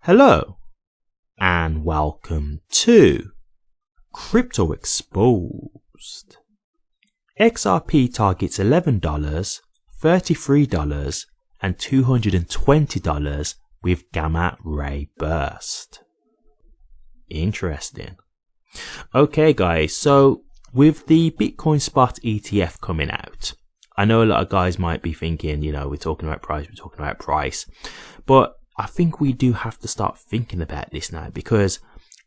Hello and welcome to Crypto Exposed. XRP targets $11, $33 and $220 with gamma ray burst. Interesting. Okay guys, so with the Bitcoin spot ETF coming out, I know a lot of guys might be thinking, we're talking about price, but I think we do have to start thinking about this now, because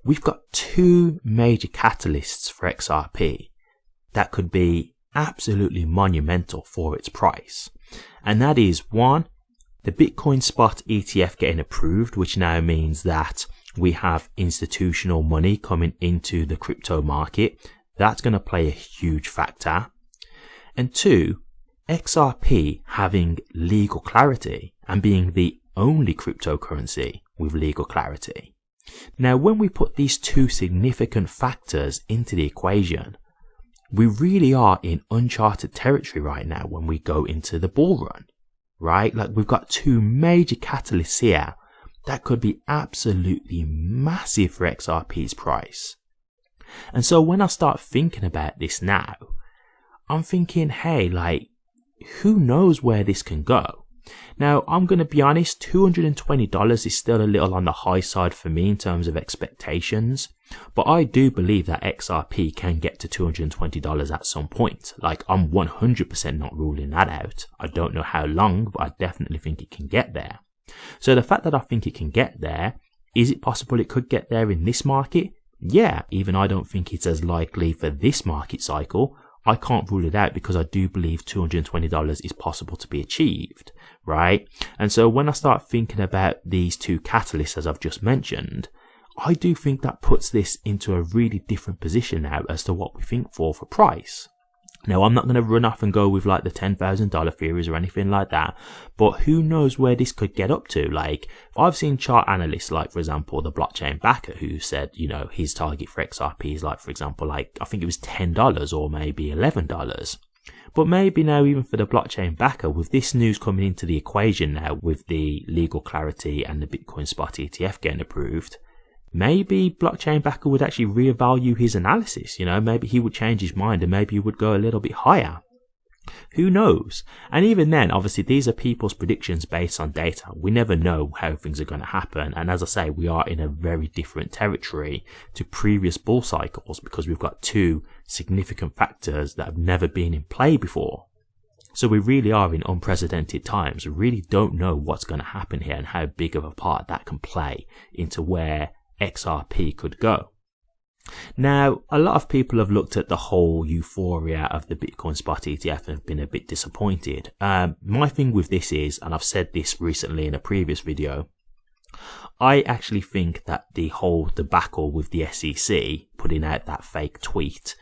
we've got two major catalysts for XRP that could be absolutely monumental for its price. And that is, one, the Bitcoin spot ETF getting approved, which now means that we have institutional money coming into the crypto market. That's going to play a huge factor. And two, XRP having legal clarity and being the only cryptocurrency with legal clarity. Now, when we put these two significant factors into the equation, we really are in uncharted territory right now when we go into the bull run, right? Like, we've got two major catalysts here that could be absolutely massive for XRP's price. And so when I start thinking about this now, I'm thinking, hey, who knows where this can go? Now, I'm going to be honest, $220 is still a little on the high side for me in terms of expectations, but I do believe that XRP can get to $220 at some point. I'm 100% not ruling that out. I don't know how long, but I definitely think it can get there. So the fact that I think it can get there, is it possible it could get there in this market? Yeah, even I don't think it's as likely for this market cycle. I can't rule it out because I do believe $220 is possible to be achieved, right? And so when I start thinking about these two catalysts, as I've just mentioned, I do think that puts this into a really different position now as to what we think for price. Now, I'm not going to run off and go with the $10,000 theories or anything like that, but who knows where this could get up to? I've seen chart analysts for example, the blockchain backer, who said, his target for XRP is for example, I think it was $10 or maybe $11. But maybe now, even for the blockchain backer, with this news coming into the equation now, with the legal clarity and the Bitcoin spot ETF getting approved, maybe blockchain backer would actually reevaluate his analysis. Maybe he would change his mind and maybe he would go a little bit higher. Who knows? And even then, obviously, these are people's predictions based on data. We never know how things are going to happen. And as I say, we are in a very different territory to previous bull cycles because we've got two significant factors that have never been in play before. So we really are in unprecedented times. We really don't know what's going to happen here and how big of a part that can play into where XRP could go. Now, a lot of people have looked at the whole euphoria of the Bitcoin spot ETF and have been a bit disappointed. My thing with this is, and I've said this recently in a previous video, I actually think that the whole debacle with the SEC putting out that fake tweet,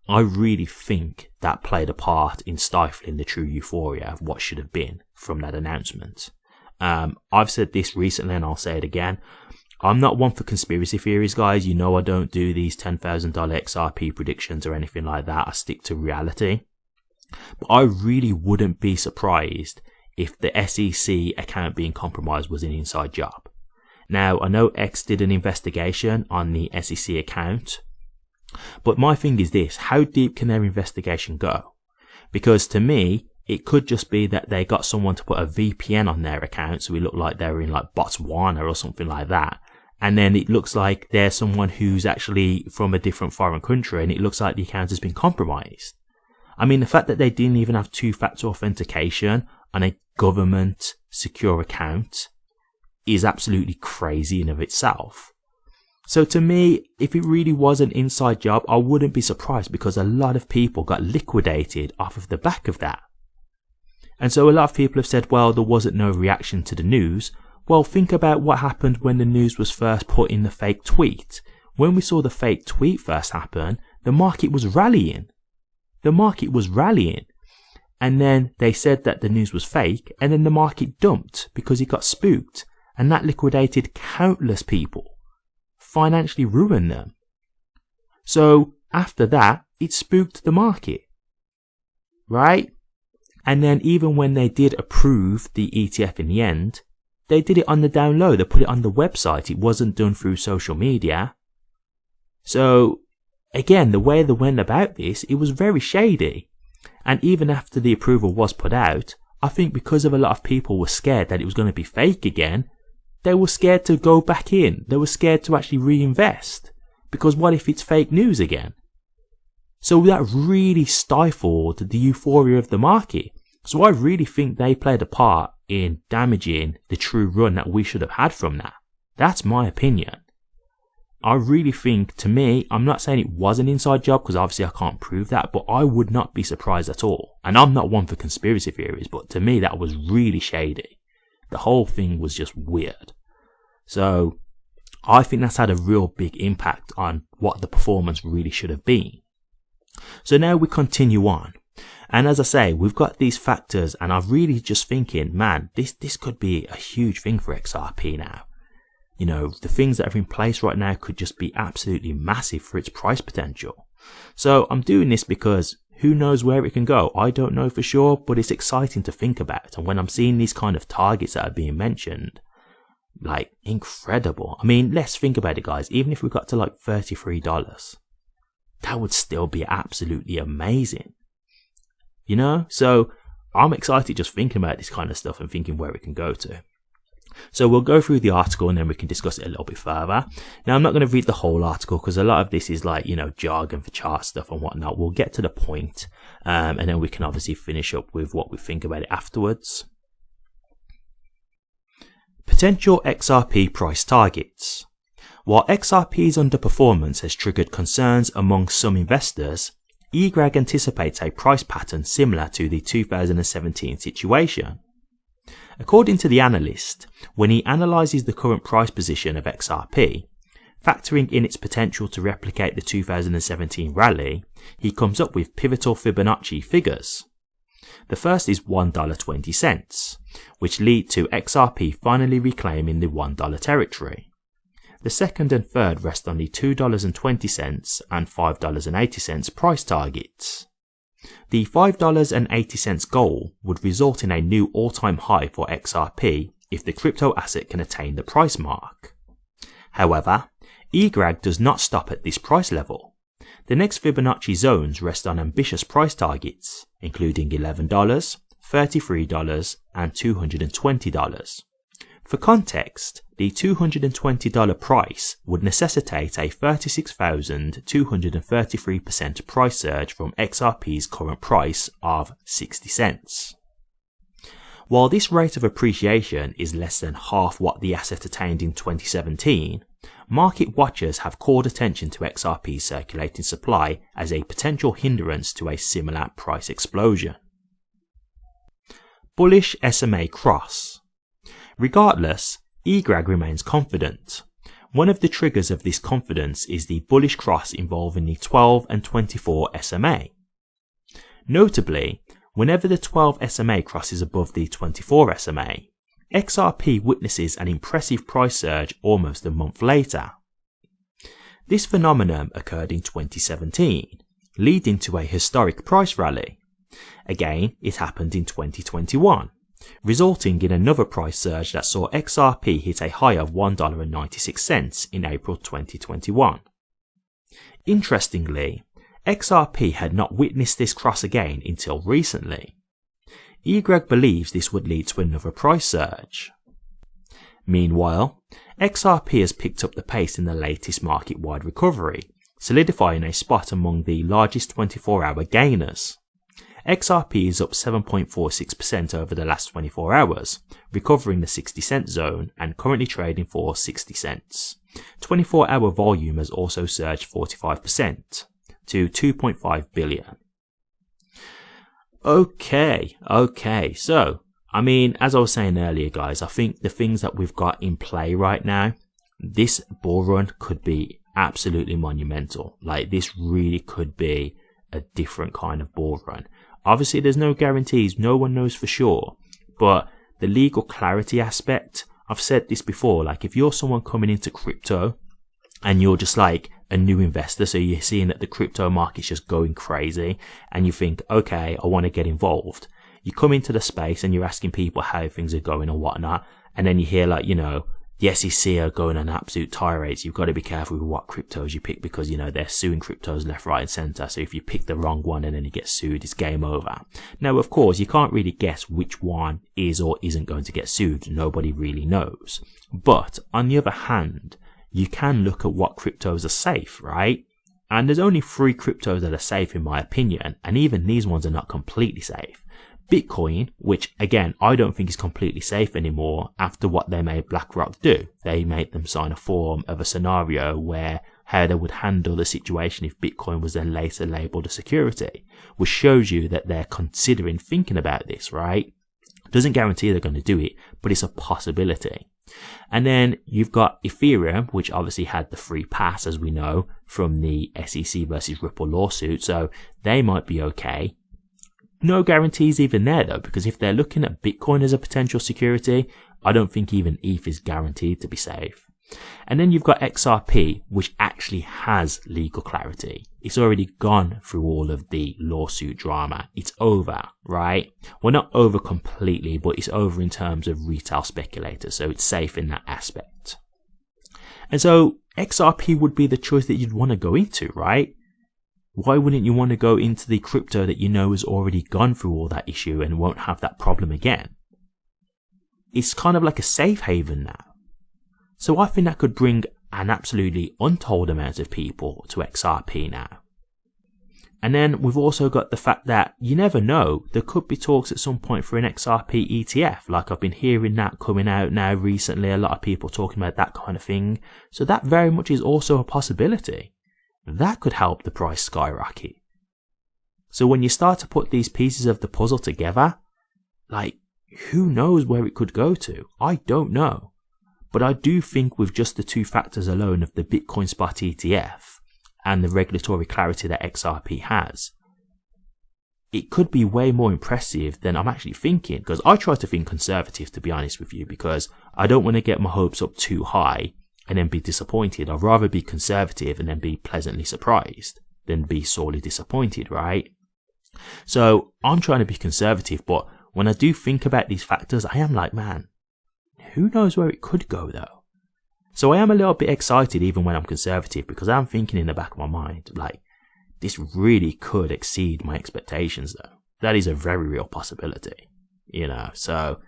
I really think that played a part in stifling the true euphoria of what should have been from that announcement. I've said this recently and I'll say it again. I'm not one for conspiracy theories, guys. I don't do these $10,000 XRP predictions or anything like that. I stick to reality. But I really wouldn't be surprised if the SEC account being compromised was an inside job. Now, I know X did an investigation on the SEC account, but my thing is this: how deep can their investigation go? Because to me, it could just be that they got someone to put a VPN on their account, so it looked like they were in Botswana or something like that. And then it looks like there's someone who's actually from a different foreign country, and it looks like the account has been compromised. I mean, the fact that they didn't even have two-factor authentication on a government secure account is absolutely crazy in of itself. So to me, if it really was an inside job, I wouldn't be surprised, because a lot of people got liquidated off of the back of that. And so a lot of people have said, well, there wasn't no reaction to the news. Well, think about what happened when the news was first put in the fake tweet. When we saw the fake tweet first happen, the market was rallying. And then they said that the news was fake, and then the market dumped because it got spooked. And that liquidated countless people, financially ruined them. So after that, it spooked the market, right? And then even when they did approve the ETF in the end, They did it on the down low. They put it on the website. It wasn't done through social media. So, again, the way they went about this, it was very shady. And even after the approval was put out, I think because of a lot of people were scared that it was going to be fake again, they were scared to go back in. They were scared to actually reinvest. Because what if it's fake news again? So that really stifled the euphoria of the market. So I really think they played a part in damaging the true run that we should have had from that. That's my opinion. I really think, to me, I'm not saying it was an inside job because obviously I can't prove that, but I would not be surprised at all. And I'm not one for conspiracy theories, but to me that was really shady. The whole thing was just weird. So I think that's had a real big impact on what the performance really should have been. So now we continue on. And as I say, we've got these factors and I'm really just thinking, man, this could be a huge thing for XRP now. You know, the things that are in place right now could just be absolutely massive for its price potential. So I'm doing this because who knows where it can go? I don't know for sure, but it's exciting to think about. And when I'm seeing these kind of targets that are being mentioned, like incredible. I mean, let's think about it, guys. Even if we got to like $33, that would still be absolutely amazing. You know, so I'm excited just thinking about this kind of stuff and thinking where it can go to. So we'll go through the article and then we can discuss it a little bit further. Now, I'm not going to read the whole article because a lot of this is like, you know, jargon for chart stuff and whatnot. We'll get to the point, and then we can obviously finish up with what we think about it afterwards. Potential XRP price targets. While XRP's underperformance has triggered concerns among some investors, eGreg anticipates a price pattern similar to the 2017 situation. According to the analyst, when he analyses the current price position of XRP, factoring in its potential to replicate the 2017 rally, he comes up with pivotal Fibonacci figures. The first is $1.20, which lead to XRP finally reclaiming the $1 territory. The second and third rest on the $2.20 and $5.80 price targets. The $5.80 goal would result in a new all-time high for XRP if the crypto asset can attain the price mark. However, eGreg does not stop at this price level. The next Fibonacci zones rest on ambitious price targets, including $11, $33, and $220. For context, the $220 price would necessitate a 36,233% price surge from XRP's current price of 60 cents. While this rate of appreciation is less than half what the asset attained in 2017, market watchers have called attention to XRP's circulating supply as a potential hindrance to a similar price explosion. Bullish SMA cross. Regardless, eGreg remains confident. One of the triggers of this confidence is the bullish cross involving the 12 and 24 SMA. Notably, whenever the 12 SMA crosses above the 24 SMA, XRP witnesses an impressive price surge almost a month later. This phenomenon occurred in 2017, leading to a historic price rally. Again, it happened in 2021. Resulting in another price surge that saw XRP hit a high of $1.96 in April 2021. Interestingly, XRP had not witnessed this cross again until recently. eGreg believes this would lead to another price surge. Meanwhile, XRP has picked up the pace in the latest market-wide recovery, solidifying a spot among the largest 24-hour gainers. XRP is up 7.46% over the last 24 hours, recovering the 60 cent zone and currently trading for 60 cents. 24-hour volume has also surged 45% to 2.5 billion. Okay, so, I mean, as I was saying earlier, guys, I think the things that we've got in play right now, this bull run could be absolutely monumental. Like, this really could be a different kind of bull run. Obviously, there's no guarantees, no one knows for sure, but the legal clarity aspect, I've said this before, like if you're someone coming into crypto and you're just like a new investor, so you're seeing that the crypto market's just going crazy and you think, okay, I want to get involved. You come into the space and you're asking people how things are going and whatnot, And then you hear like, you know, the SEC are going on absolute tirades. You've got to be careful with what cryptos you pick because, you know, they're suing cryptos left, right and center. So if you pick the wrong one and then you get sued, it's game over. Now, of course, you can't really guess which one is or isn't going to get sued. Nobody really knows. But on the other hand, you can look at what cryptos are safe, right? And there's only 3 cryptos that are safe in my opinion. And even these ones are not completely safe. Bitcoin, which again, I don't think is completely safe anymore after what they made BlackRock do. They made them sign a form of a scenario where how they would handle the situation if Bitcoin was then later labeled a security, which shows you that they're considering thinking about this, right? Doesn't guarantee they're going to do it, but it's a possibility. And then you've got Ethereum, which obviously had the free pass, as we know, from the SEC versus Ripple lawsuit. So they might be okay. No guarantees even there though, because if they're looking at Bitcoin as a potential security, I don't think even ETH is guaranteed to be safe. And then you've got XRP, which actually has legal clarity. It's already gone through all of the lawsuit drama. It's over, right? Well, not over completely, but it's over in terms of retail speculators. So it's safe in that aspect. And so XRP would be the choice that you'd want to go into, right? Why wouldn't you want to go into the crypto that you know has already gone through all that issue and won't have that problem again? It's kind of like a safe haven now. So I think that could bring an absolutely untold amount of people to XRP now. And then we've also got the fact that you never know, there could be talks at some point for an XRP ETF. Like I've been hearing that coming out now recently, a lot of people talking about that kind of thing. So that very much is also a possibility. That could help the price skyrocket. So when you start to put these pieces of the puzzle together, like, who knows where it could go to? I don't know. But I do think with just the 2 factors alone of the Bitcoin spot ETF and the regulatory clarity that XRP has, it could be way more impressive than I'm actually thinking. Because I try to think conservative, to be honest with you, because I don't want to get my hopes up too high and then be disappointed. I'd rather be conservative and then be pleasantly surprised than be sorely disappointed, right? So I'm trying to be conservative, but when I do think about these factors, I am like, man, who knows where it could go though? So I am a little bit excited even when I'm conservative, because I'm thinking in the back of my mind, like, this really could exceed my expectations though. That is a very real possibility, you know. So,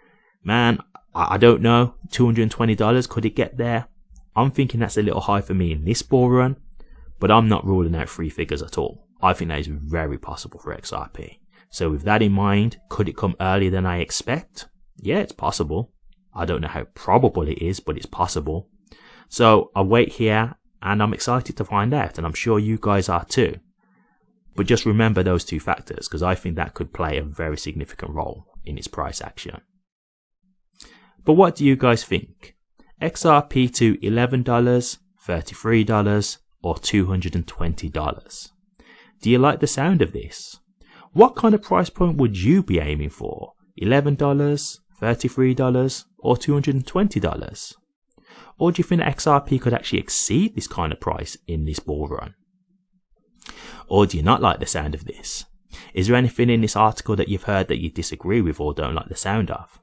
man, I don't know, $220, could it get there? I'm thinking that's a little high for me in this bull run, but I'm not ruling out 3 figures at all. I think that is very possible for XRP. So with that in mind, could it come earlier than I expect? Yeah, it's possible. I don't know how probable it is, but it's possible. So I'll wait here and I'm excited to find out, and I'm sure you guys are too. But just remember those 2 factors, because I think that could play a very significant role in its price action. But what do you guys think? XRP to $11, $33, or $220? Do you like the sound of this? What kind of price point would you be aiming for? $11, $33, or $220? Or do you think that XRP could actually exceed this kind of price in this bull run? Or do you not like the sound of this? Is there anything in this article that you've heard that you disagree with or don't like the sound of?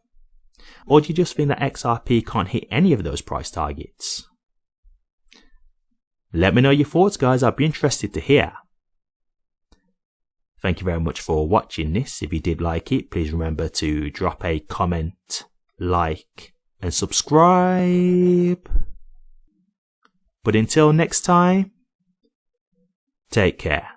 Or do you just think that XRP can't hit any of those price targets? Let me know your thoughts, guys. I'd be interested to hear. Thank you very much for watching this. If you did like it, please remember to drop a comment, like, and subscribe. But until next time, take care.